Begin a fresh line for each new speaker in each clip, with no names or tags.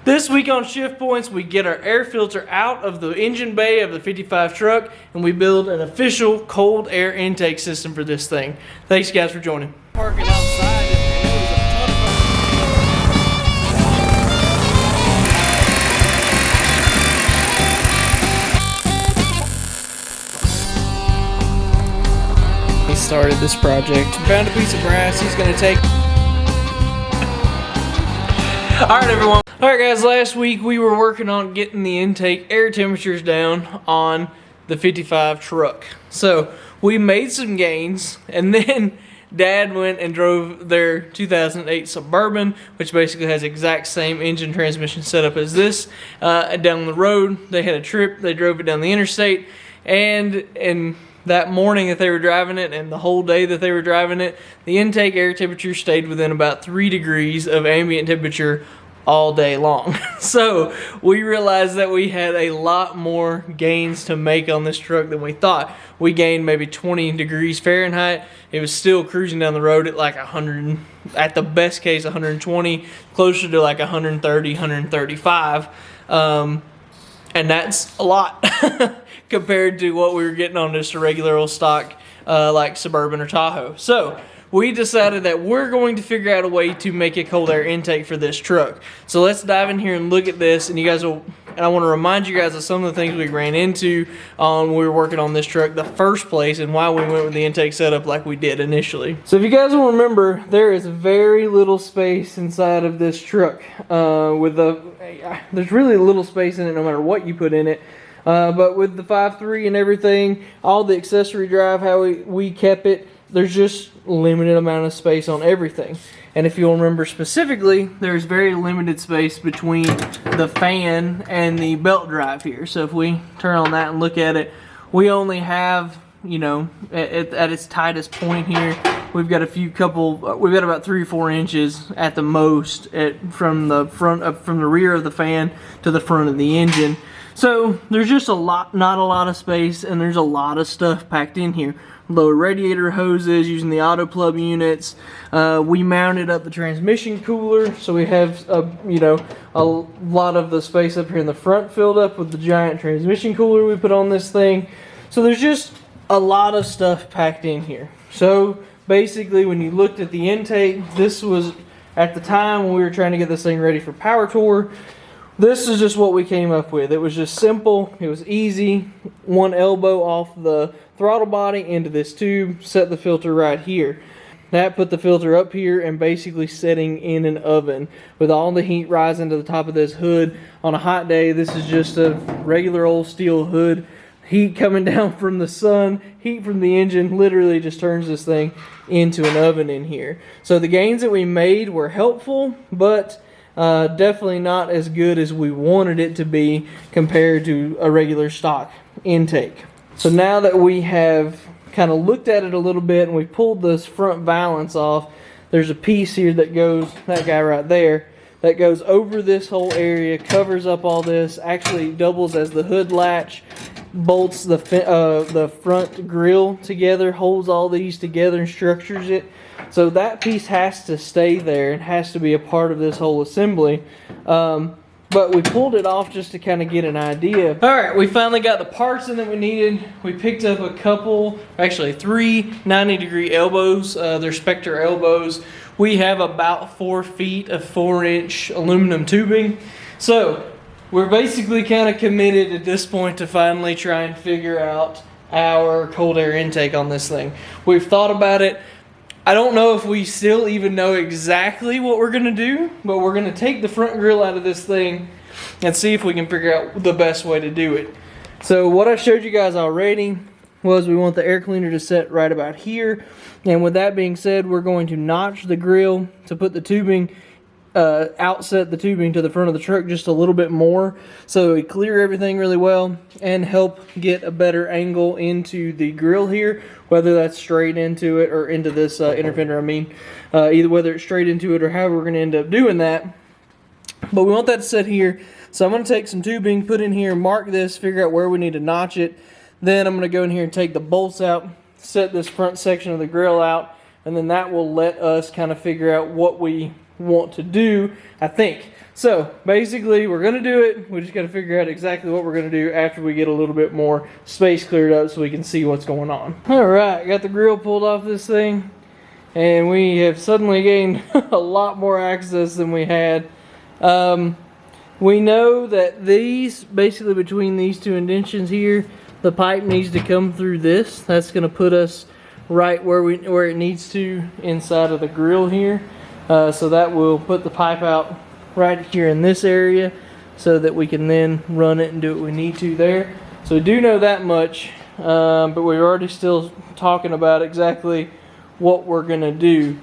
This week on Shift Points, we get our air filter out of the engine bay of the 55 truck and we build an official cold air intake system for this thing. Thanks guys for joining. Parking outside and there was a ton of He started this project. Found a piece of brass he's gonna take. Alright everyone. Alright guys, last week we were working on getting the intake air temperatures down on the 55 truck. So we made some gains and then Dad went and drove their 2008 Suburban, which basically has exact same engine transmission setup as this, down the road. They had a trip, they drove it down the interstate, and that morning that they were driving it and the whole day that they were driving it, the intake air temperature stayed within about 3 degrees of ambient temperature all day long. So we realized that we had a lot more gains to make on this truck than we thought. We gained maybe 20 degrees Fahrenheit. It was still cruising down the road at like 100, at the best case 120, closer to like 130, 135. And that's a lot compared to what we were getting on just a regular old stock like Suburban or Tahoe. So we decided that we're going to figure out a way to make a cold air intake for this truck. So let's dive in here and look at this, and I want to remind you guys of some of the things we ran into when we were working on this truck the first place and why we went with the intake setup like we did initially. So if you guys will remember, there is very little space inside of this truck. There's really little space in it no matter what you put in it. But with the 5.3 and everything, all the accessory drive, how we kept it, there's just limited amount of space on everything. And if you'll remember specifically, there's very limited space between the fan and the belt drive here. So if we turn on that and look at it, we only have, you know, at its tightest point here, we've got we've got about 3 or 4 inches at the most from the rear of the fan to the front of the engine. So there's just not a lot of space, and there's a lot of stuff packed in here. Lower radiator hoses using the auto plug units. We mounted up the transmission cooler, so we have a lot of the space up here in the front filled up with the giant transmission cooler we put on this thing. So there's just a lot of stuff packed in here. So basically, when you looked at the intake, this was at the time when we were trying to get this thing ready for power tour. This is just what we came up with. It was just simple, it was easy. One elbow off the throttle body into this tube, set the filter right here. That put the filter up here and basically setting in an oven with all the heat rising to the top of this hood. On a hot day, this is just a regular old steel hood. Heat coming down from the sun, heat from the engine literally just turns this thing into an oven in here. So the gains that we made were helpful, but definitely not as good as we wanted it to be compared to a regular stock intake. So now that we have kind of looked at it a little bit and we pulled this front valance off, there's a piece here that goes, that guy right there, that goes over this whole area, covers up all this, actually doubles as the hood latch, bolts the front grille together, holds all these together and structures it. So that piece has to stay there and has to be a part of this whole assembly. But we pulled it off just to kind of get an idea. Alright, we finally got the parts in that we needed. We picked up a couple, actually 3 90-degree elbows. They're Spectre elbows. We have about 4 feet of 4-inch aluminum tubing. So we're basically kind of committed at this point to finally try and figure out our cold air intake on this thing. We've thought about it. I don't know if we still even know exactly what we're going to do, but we're going to take the front grille out of this thing and see if we can figure out the best way to do it. So what I showed you guys already was we want the air cleaner to set right about here. And with that being said, we're going to notch the grille to put the tubing, outset the tubing to the front of the truck just a little bit more, so we clear everything really well and help get a better angle into the grill here, whether that's straight into it or into this inner fender. Either whether it's straight into it or however we're going to end up doing that. But we want that to sit here, so I'm going to take some tubing, put in here, mark this, figure out where we need to notch it. Then I'm going to go in here and take the bolts out, set this front section of the grill out, and then that will let us kind of figure out what we want to do, I think. So basically we're gonna do it. We just gotta figure out exactly what we're gonna do after we get a little bit more space cleared up so we can see what's going on. All right, got the grill pulled off this thing, and we have suddenly gained a lot more access than we had. We know that these, basically between these two indentions here, the pipe needs to come through this. That's gonna put us right where it needs to inside of the grill here. So that will put the pipe out right here in this area so that we can then run it and do what we need to there. So we do know that much, but we're already still talking about exactly what we're gonna do.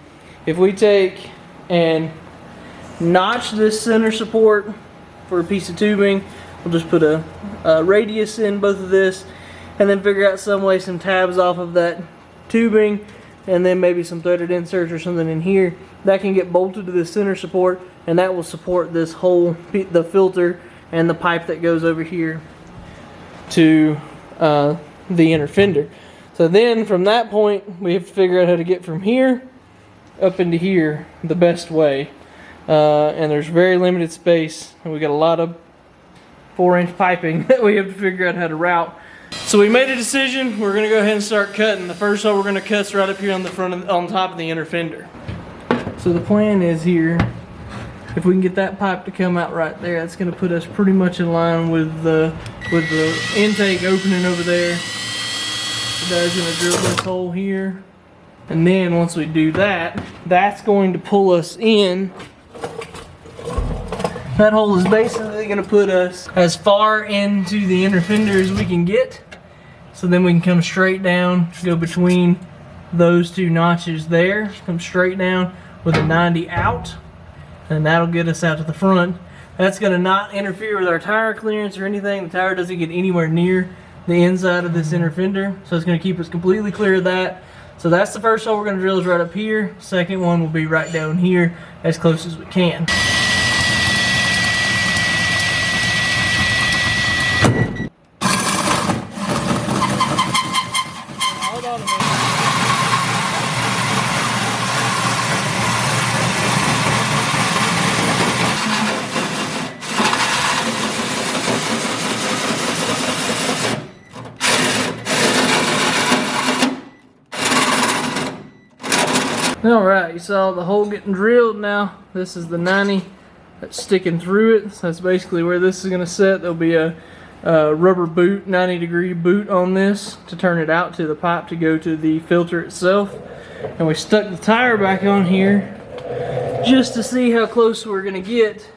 If we take and notch this center support for a piece of tubing, we'll just put a radius in both of this and then figure out some way, some tabs off of that tubing, and then maybe some threaded inserts or something in here that can get bolted to the center support, and that will support this whole, the filter and the pipe that goes over here to the inner fender. So then from that point we have to figure out how to get from here up into here the best way, and there's very limited space, and we got a lot of 4-inch piping that we have to figure out how to route. So we made a decision. We're gonna go ahead and start cutting. The first hole we're gonna cut's right up here on the front on top of the inner fender. So the plan is here, if we can get that pipe to come out right there, that's gonna put us pretty much in line with the intake opening over there. The guy's gonna drill this hole here, and then once we do that, that's going to pull us in. That hole is basically going to put us as far into the inner fender as we can get. So then we can come straight down, go between those two notches there, come straight down with a 90 out, and that'll get us out to the front. That's going to not interfere with our tire clearance or anything. The tire doesn't get anywhere near the inside of this inner fender, so it's going to keep us completely clear of that. So that's the first hole we're going to drill, is right up here. Second one will be right down here, as close as we can. Alright, you saw the hole getting drilled. Now this is the 90 that's sticking through it. So that's basically where this is going to set. There'll be a rubber boot, 90-degree boot on this to turn it out to the pipe to go to the filter itself. And we stuck the tire back on here just to see how close we're going to get.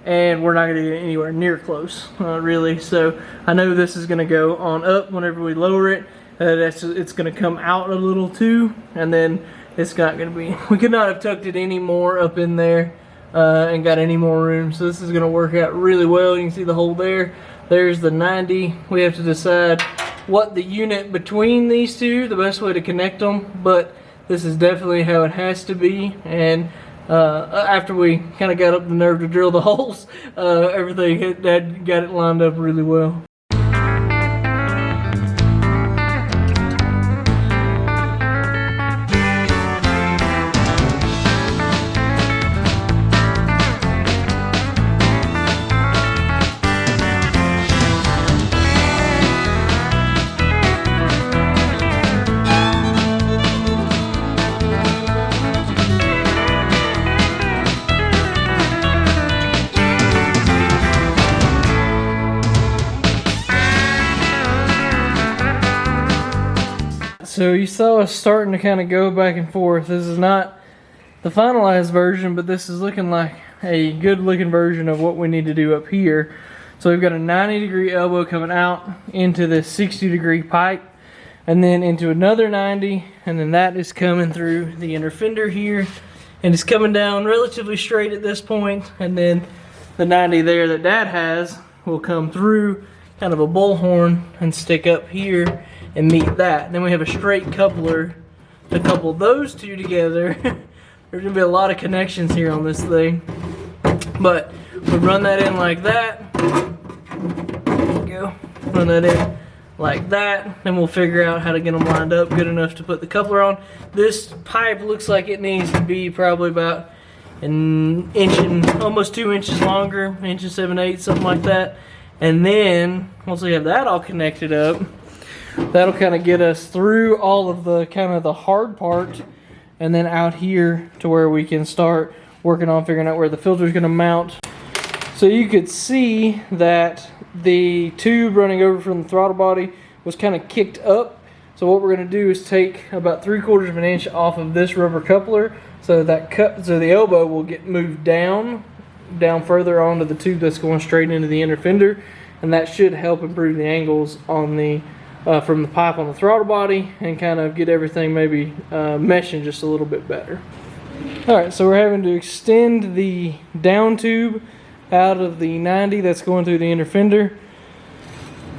And we're not going to get anywhere near close, really. So I know this is going to go on up whenever we lower it. It's going to come out a little too, and then it's not going to be, we could not have tucked it any more up in there and got any more room. So this is going to work out really well. You can see the hole there. There's the 90. We have to decide what the unit between these two, the best way to connect them, but this is definitely how it has to be. And after we kind of got up the nerve to drill the holes, everything got it lined up really well. So you saw us starting to kind of go back and forth. This is not the finalized version, but this is looking like a good looking version of what we need to do up here. So we've got a 90-degree elbow coming out into this 60-degree pipe, and then into another 90, and then that is coming through the inner fender here, and it's coming down relatively straight at this point, and then the 90 there that Dad has will come through kind of a bullhorn and stick up here and meet that. And then we have a straight coupler to couple those two together. There's gonna be a lot of connections here on this thing, but we run that in like that. There we go. Run that in like that, then we'll figure out how to get them lined up good enough to put the coupler on. This pipe looks like it needs to be probably about an inch and almost 2 inches longer, inch and 7/8, something like that. And then once we have that all connected up, that'll kind of get us through all of the kind of the hard part, and then out here to where we can start working on figuring out where the filter is going to mount. So you could see that the tube running over from the throttle body was kind of kicked up. So what we're going to do is take about 3/4 of an inch off of this rubber coupler, so so the elbow will get moved down further onto the tube that's going straight into the inner fender, and that should help improve the angles on the from the pipe on the throttle body, and kind of get everything maybe meshing just a little bit better. Alright, so we're having to extend the down tube out of the 90 that's going through the inner fender.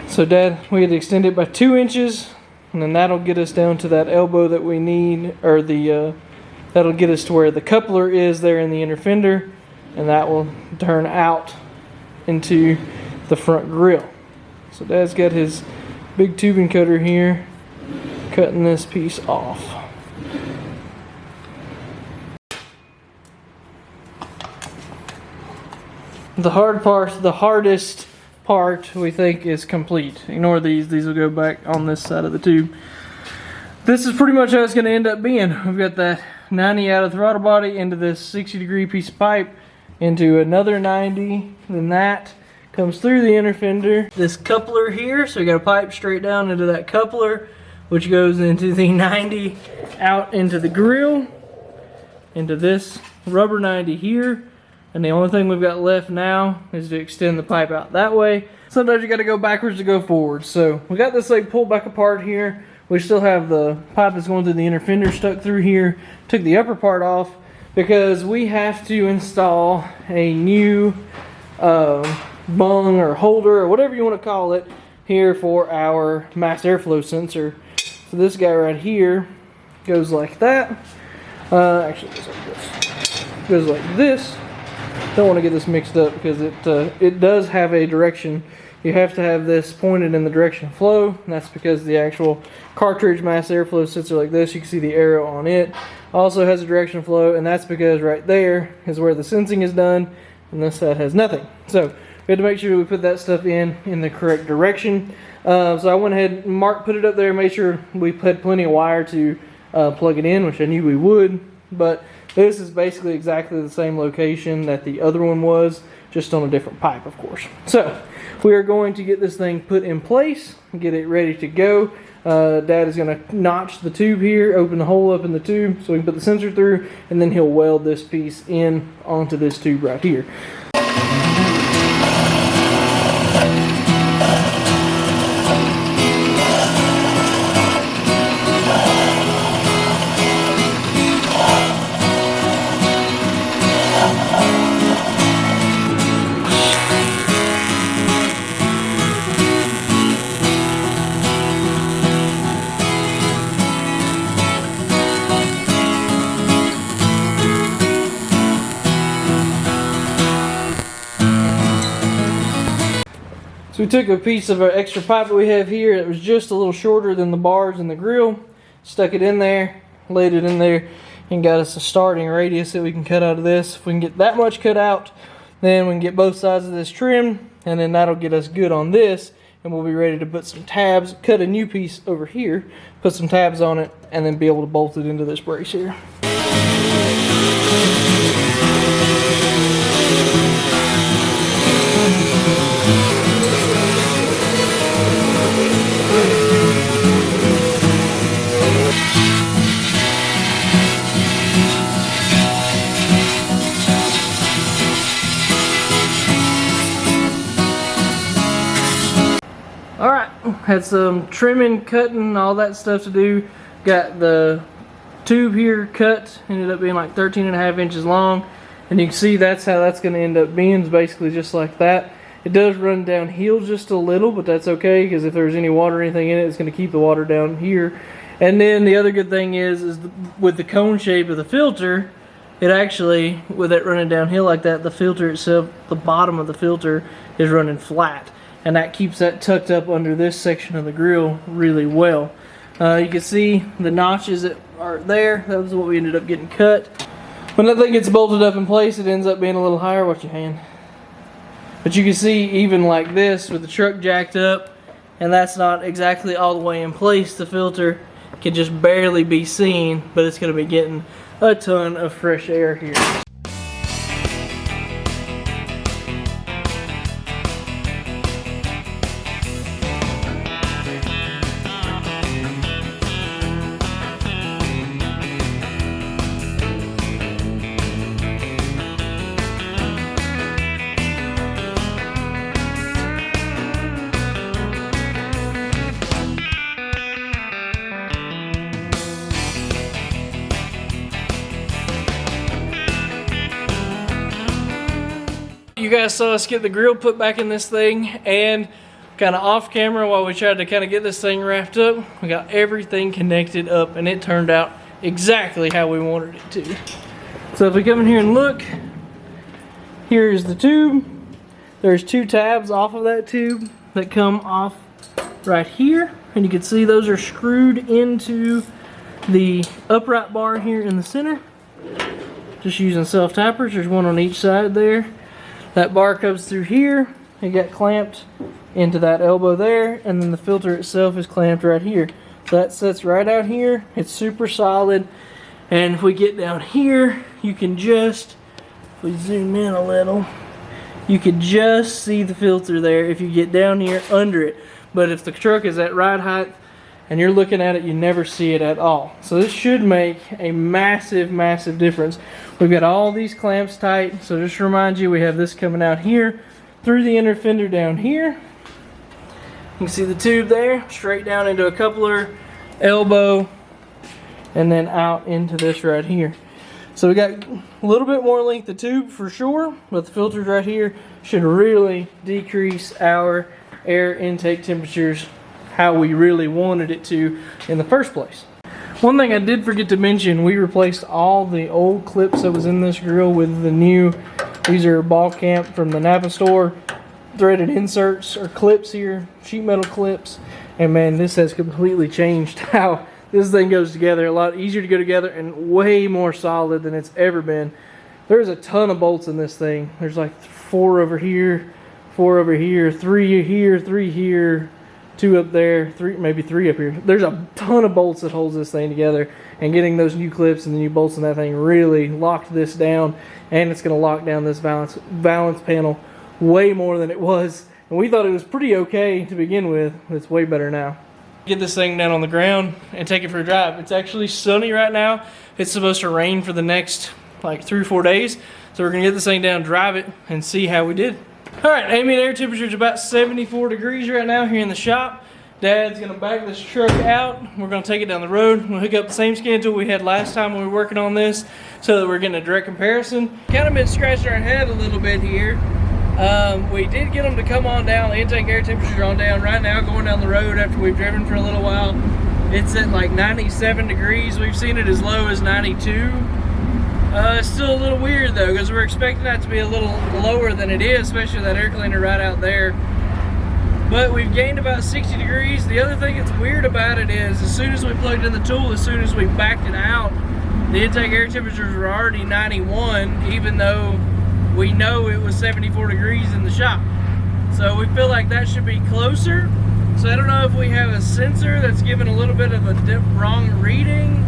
So Dad, we had to extend it by 2 inches, and then that'll get us down to that elbow that we need, or that'll get us to where the coupler is there in the inner fender, and that will turn out into the front grille. So Dad's got his big tubing cutter here, cutting this piece off. The hardest part we think is complete. Ignore these will go back on this side of the tube. This is pretty much how it's going to end up being. We've got that 90 out of the throttle body into this 60-degree piece of pipe, into another 90, then that comes through the inner fender. This coupler here, so you got a pipe straight down into that coupler, which goes into the 90 out into the grill, into this rubber 90 here. And the only thing we've got left now is to extend the pipe out that way. Sometimes you got to go backwards to go forward. So we got this thing pulled back apart here. We still have the pipe that's going through the inner fender stuck through here. Took the upper part off because we have to install a new bung or holder or whatever you want to call it here for our mass airflow sensor. So this guy right here goes like that. Actually, it goes like this. It goes like this. Don't want to get this mixed up because it does have a direction. You have to have this pointed in the direction of flow, and that's because the actual cartridge mass airflow sensor like this, you can see the arrow on it, also has a direction of flow, and that's because right there is where the sensing is done, and this side has nothing. So we had to make sure we put that stuff in the correct direction. So I went ahead and put it up there, made sure we had plenty of wire to plug it in, which I knew we would, but this is basically exactly the same location that the other one was, just on a different pipe, of course. So we are going to get this thing put in place and get it ready to go. Dad is going to notch the tube here, open the hole up in the tube so we can put the sensor through, and then he'll weld this piece in onto this tube right here. So we took a piece of our extra pipe that we have here. It was just a little shorter than the bars in the grill. Stuck it in there, laid it in there, and got us a starting radius that we can cut out of this. If we can get that much cut out, then we can get both sides of this trimmed, and then that'll get us good on this, and we'll be ready to put some tabs, cut a new piece over here, put some tabs on it, and then be able to bolt it into this brace here. Alright, had some trimming, cutting, all that stuff to do. Got the tube here cut, ended up being like 13.5 inches long. And you can see that's how that's going to end up being, is basically just like that. It does run downhill just a little, but that's okay, because if there's any water or anything in it, it's going to keep the water down here. And then the other good thing is with the cone shape of the filter, it actually, with it running downhill like that, the filter itself, the bottom of the filter is running flat. And that keeps that tucked up under this section of the grill really well. You can see the notches that are there. That was what we ended up getting cut. When that thing gets bolted up in place, it ends up being a little higher. Watch your hand. But you can see even like this with the truck jacked up, and that's not exactly all the way in place. The filter can just barely be seen, but it's going to be getting a ton of fresh air here. You guys saw us get the grill put back in this thing, and kind of off camera while we tried to kind of get this thing wrapped up, we got everything connected up, and it turned out exactly how we wanted it to. So if we come in here and look, here's the tube. There's 2 tabs off of that tube that come off right here, and you can see those are screwed into the upright bar here in the center. Just using self-tappers. There's one on each side there. That bar comes through here. It got clamped into that elbow there, and then the filter itself is clamped right here. So that sits right out here. It's super solid. And if we get down here, you can just, if we zoom in a little, you can just see the filter there if you get down here under it. But if the truck is at ride height and you're looking at it, you never see it at all. So this should make a massive, massive difference. We've got all these clamps tight, so just to remind you, we have this coming out here through the inner fender down here. You can see the tube there, straight down into a coupler, elbow, and then out into this right here. So we got a little bit more length of tube for sure, but the filters right here should really decrease our air intake temperatures how we really wanted it to in the first place. One thing I did forget to mention, we replaced all the old clips that was in this grill with the new, these are ball camp from the Napa store, threaded inserts or clips here, sheet metal clips, and man, this has completely changed how this thing goes together. A lot easier to go together and way more solid than it's ever been. There's a ton of bolts in this thing. There's like 4 over here, 4 over here, 3 here, 3 here, 2 up there, 3, maybe 3 up here. There's a ton of bolts that holds this thing together, and getting those new clips and the new bolts in that thing really locked this down, and it's going to lock down this balance panel way more than it was. And we thought it was pretty okay to begin with, but it's way better now. Get this thing down on the ground and take it for a drive. It's actually sunny right now. It's supposed to rain for the next like 3 or 4 days, so we're going to get this thing down, drive it, and see how we did. Alright, ambient air temperature is about 74 degrees right now here in the shop. Dad's going to back this truck out. We're going to take it down the road. We'll hook up the same schedule we had last time we were working on this so that we're getting a direct comparison. Kind of been scratching our head a little bit here. We did get them to come on down. The intake air temperatures are on down right now, going down the road after we've driven for a little while. It's at like 97 degrees. We've seen it as low as 92. It's still a little weird though, because we're expecting that to be a little lower than it is, especially that air cleaner right out there. But we've gained about 60 degrees. The other thing that's weird about it is as soon as we plugged in the tool, as soon as we backed it out, the intake air temperatures were already 91, even though we know it was 74 degrees in the shop. So we feel like that should be closer. So I don't know if we have a sensor that's giving a little bit of a wrong reading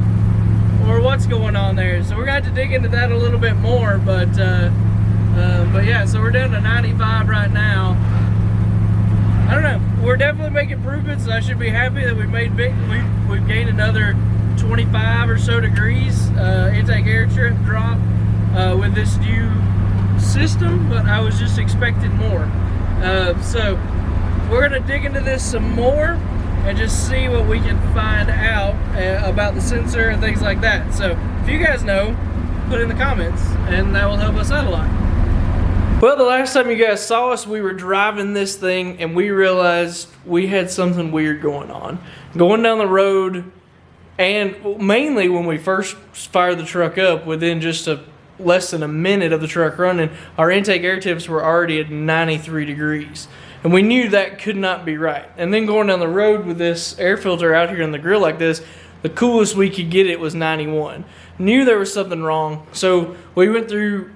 or what's going on there. So we're going to have to dig into that a little bit more, but yeah, so we're down to 95 right now. I don't know, we're definitely making improvements, so I should be happy that we've gained another 25 or so degrees intake air drop with this new system, but I was just expecting more. So we're going to dig into this some more and just see what we can find out about the sensor and things like that. So if you guys know, put it in the comments and that will help us out a lot. Well, the last time you guys saw us, we were driving this thing and we realized we had something weird going on. Going down the road, and mainly when we first fired the truck up, within just less than a minute of the truck running, our intake air temps were already at 93 degrees. And we knew that could not be right. And then going down the road with this air filter out here in the grill like this, The coolest we could get it was 91. Knew there was something wrong, so we went through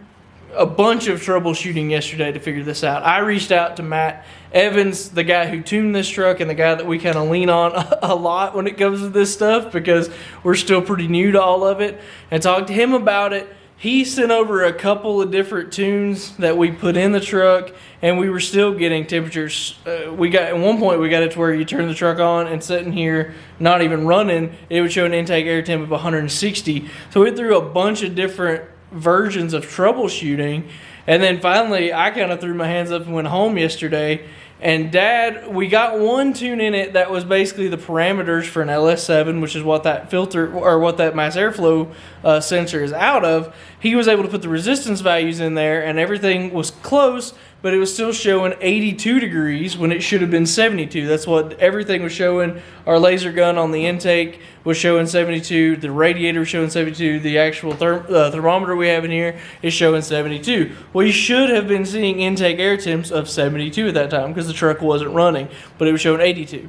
a bunch of troubleshooting yesterday to figure this out. I reached out to Matt Evans, the guy who tuned this truck and the guy that we kind of lean on a lot when it comes to this stuff because we're still pretty new to all of it, and talked to him about it. He sent over a couple of different tunes that we put in the truck, and we were still getting temperatures. At one point we got it to where you turn the truck on and sitting here, not even running, it would show an intake air temp of 160. So we went through a bunch of different versions of troubleshooting, and then finally I kind of threw my hands up and went home yesterday. And Dad, we got one tune in it that was basically the parameters for an LS7, which is what that filter or what that mass airflow sensor is out of. He was able to put the resistance values in there, and everything was close, but it was still showing 82 degrees when it should have been 72. That's what everything was showing. Our laser gun on the intake was showing 72. The radiator was showing 72. The actual thermometer we have in here is showing 72. We should have been seeing intake air temps of 72 at that time because the truck wasn't running, but it was showing 82.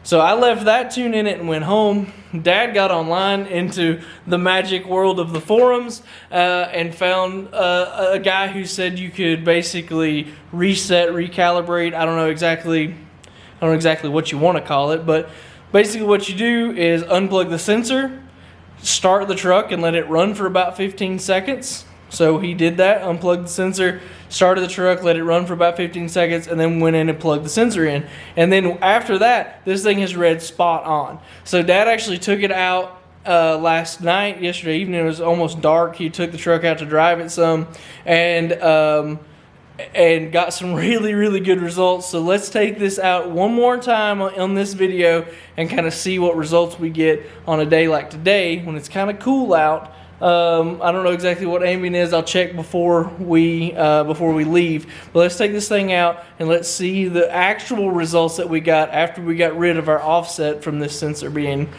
So I left that tune in it and went home. Dad got online into the magic world of the forums and found a guy who said you could basically reset, recalibrate. I don't know exactly what you want to call it, but basically what you do is unplug the sensor, start the truck, and let it run for about 15 seconds. So he did that, unplugged the sensor, started the truck, let it run for about 15 seconds, and then went in and plugged the sensor in. And then after that, this thing has read spot on. So Dad actually took it out yesterday evening. It was almost dark. He took the truck out to drive it some, and got some really, really good results. So let's take this out one more time on this video and kind of see what results we get on a day like today when it's kind of cool out. I don't know exactly what ambient is. I'll check before we leave. But let's take this thing out and let's see the actual results that we got after we got rid of our offset from this sensor being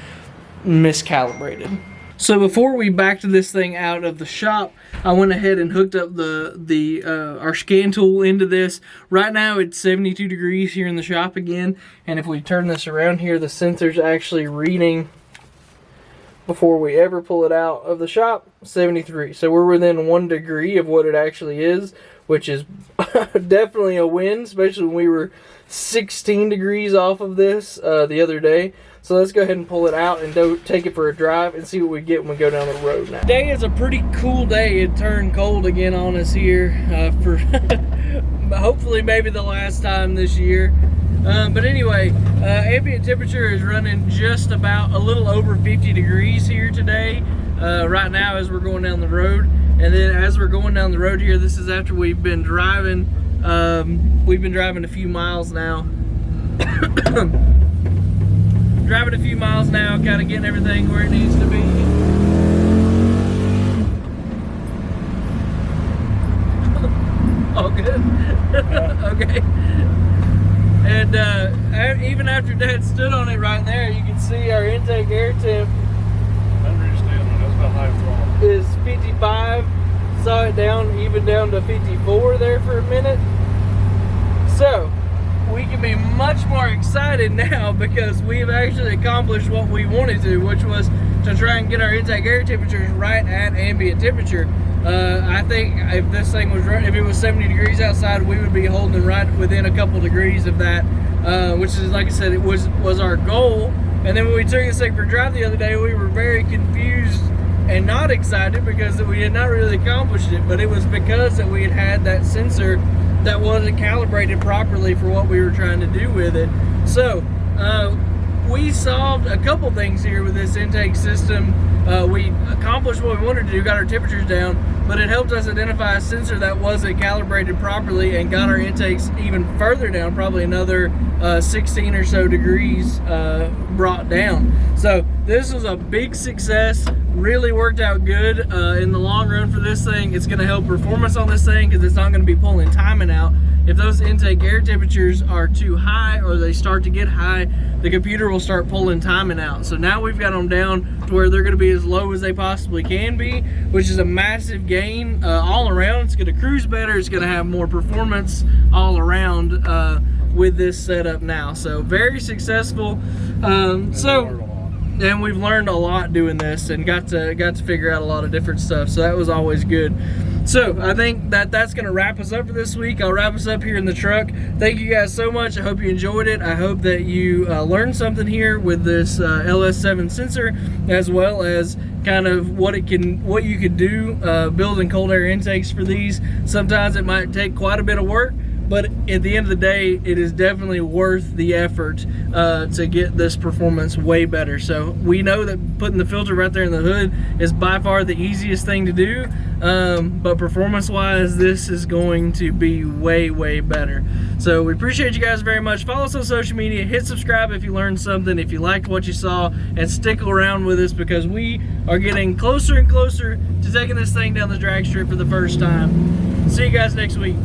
miscalibrated. So before we backed this thing out of the shop, I went ahead and hooked up our scan tool into this. Right now it's 72 degrees here in the shop again, and if we turn this around here, the sensor's actually reading, before we ever pull it out of the shop, 73. So we're within 1 degree of what it actually is, which is definitely a win, especially when we were 16 degrees off of this the other day. So let's go ahead and pull it out and take it for a drive and see what we get when we go down the road now. Today is a pretty cool day. It turned cold again on us here for hopefully maybe the last time this year. But anyway, ambient temperature is running just about a little over 50 degrees here today, right now as we're going down the road. And then as we're going down the road here, this is after we've been driving a few miles now. Driving a few miles now, kind of getting everything where it needs to be. All good? Okay. And even after Dad stood on it right there, you can see our intake air temp is 55. Saw it even down to 54 there for a minute. So we can be much more excited now because we've actually accomplished what we wanted to, which was to try and get our intake air temperatures right at ambient temperature. I think if this thing was if it was 70 degrees outside, we would be holding right within a couple degrees of that, which is, like I said, it was our goal. And then when we took this thing for a drive the other day, we were very confused and not excited because we had not really accomplished it, but it was because that we had that sensor that wasn't calibrated properly for what we were trying to do with it. So we solved a couple things here with this intake system. We accomplished what we wanted to do, got our temperatures down, but it helped us identify a sensor that wasn't calibrated properly and got our intakes even further down, probably another 16 or so degrees brought down. So this was a big success, really worked out good in the long run for this thing. It's going to help performance on this thing because it's not going to be pulling timing out. If those intake air temperatures are too high or they start to get high, the computer will start pulling timing out. So now we've got them down to where they're going to be as low as they possibly can be, which is a massive gain all around. It's going to cruise better. It's going to have more performance all around with this setup now. So very successful. and we've learned a lot doing this and got to figure out a lot of different stuff, so that was always good. So I think that's gonna wrap us up for this week. I'll wrap us up here in the truck. Thank you guys so much. I hope you enjoyed it. I hope that you learned something here with this LS7 sensor, as well as kind of what you could do building cold air intakes for these. Sometimes it might take quite a bit of work, but at the end of the day, it is definitely worth the effort to get this performance way better. So we know that putting the filter right there in the hood is by far the easiest thing to do, but performance-wise, this is going to be way, way better. So we appreciate you guys very much. Follow us on social media, hit subscribe if you learned something, if you liked what you saw, and stick around with us because we are getting closer and closer to taking this thing down the drag strip for the first time. See you guys next week.